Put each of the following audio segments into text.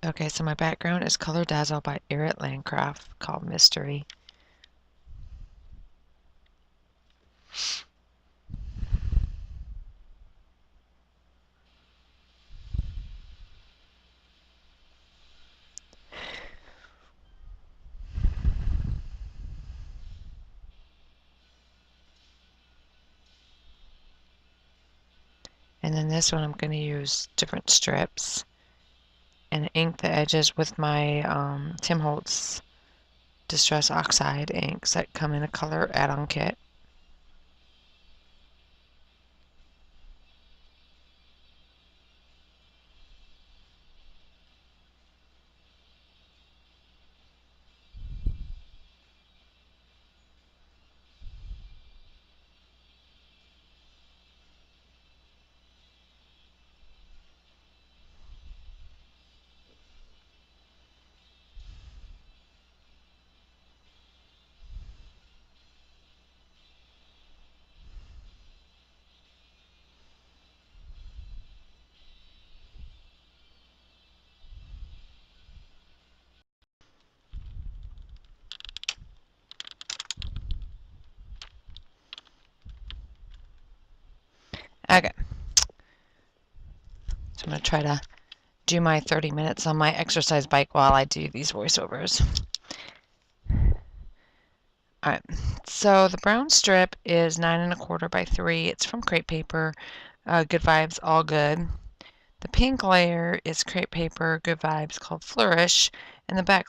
Okay, so my background is Color Dazzle by Erit Landcraft, called Mystery. And then this one I'm going to use different strips and ink the edges with my Tim Holtz Distress Oxide inks that come in a color add-on kit. Okay, so I'm going to try to do my 30 minutes on my exercise bike while I do these voiceovers. Alright, so the brown strip is 9 1/4 by 3. It's from crepe paper. Good Vibes, all good. The pink layer is crepe paper, Good Vibes, called Flourish, and the black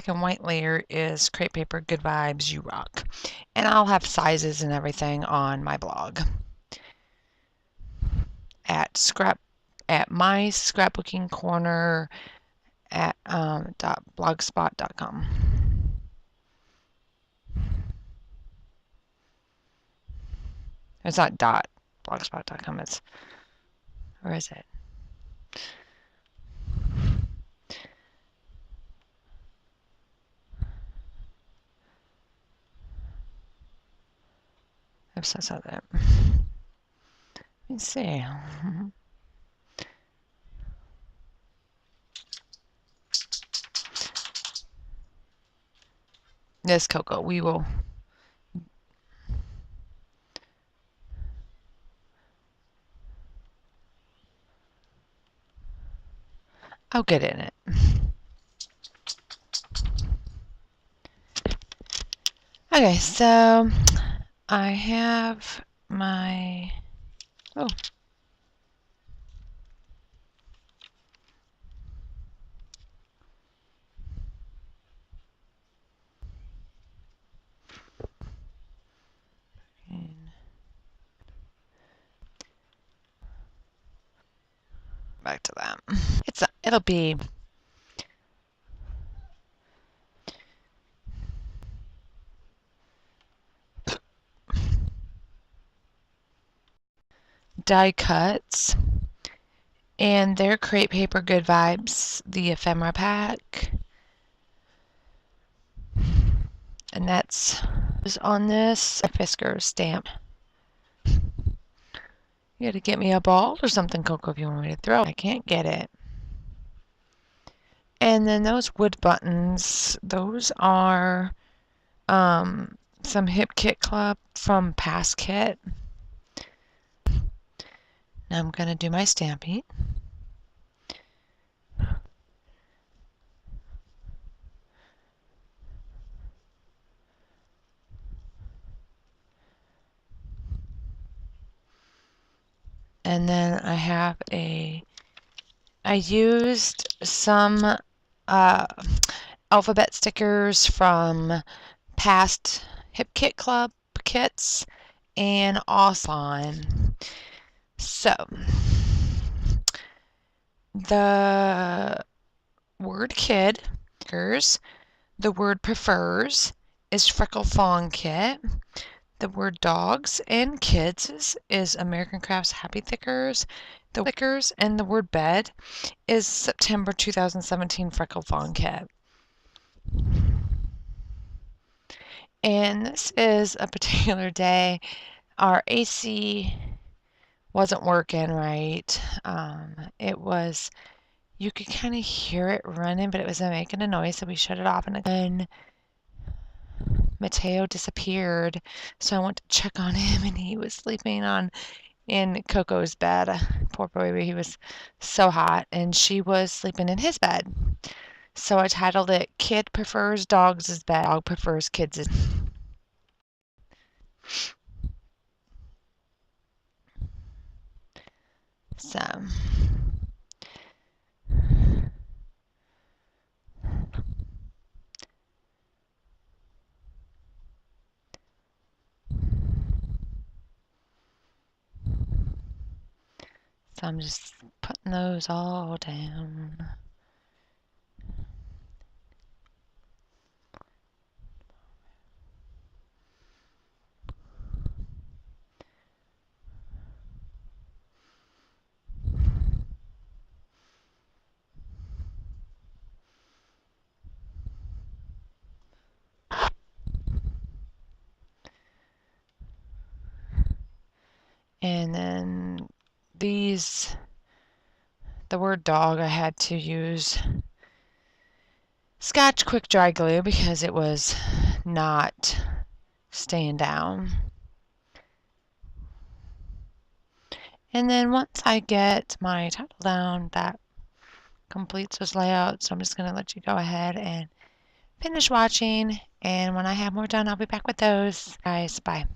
and white layer is crepe paper, Good Vibes, You Rock. And I'll have sizes and everything on my blog at my scrapbooking corner at .blogspot.com. It's not .blogspot.com. It's, where is it? I'm so sorry. Let me see. Yes, Coco, we will. I'll get in it. Okay, so I have my, oh. Back to that. It'll be die cuts, and they're crepe paper Good Vibes, the ephemera pack, and that's on this Fisker stamp. You got to get me a ball or something, Coco, if you want me to throw. I can't get it. And then those wood buttons, those are some Hip Kit Club from Past Kit. Now I'm going to do my stamping. And then I used some alphabet stickers from past Hip Kit Club kits and Awesome. So, the word kid, the word prefers is Freckle Fawn Kit. The word dogs and kids is American Crafts Happy Thickers. The thickers and the word bed is September 2017 Freckle Fawn Kit. And this is a particular day. Our AC wasn't working right. It was you could kind of hear it running, but it wasn't making a noise, so we shut it off. And Mateo disappeared, so I went to check on him, and he was sleeping in Coco's bed. Poor baby, he was so hot, and she was sleeping in his bed. So I titled it "Kid Prefers Dogs' Bed, Dog Prefers Kids'." So I'm just putting those all down. And then these, the word dog, I had to use Scotch Quick Dry Glue because it was not staying down. And then once I get my title down, that completes this layout. So I'm just going to let you go ahead and finish watching. And when I have more done, I'll be back with those. Guys, bye.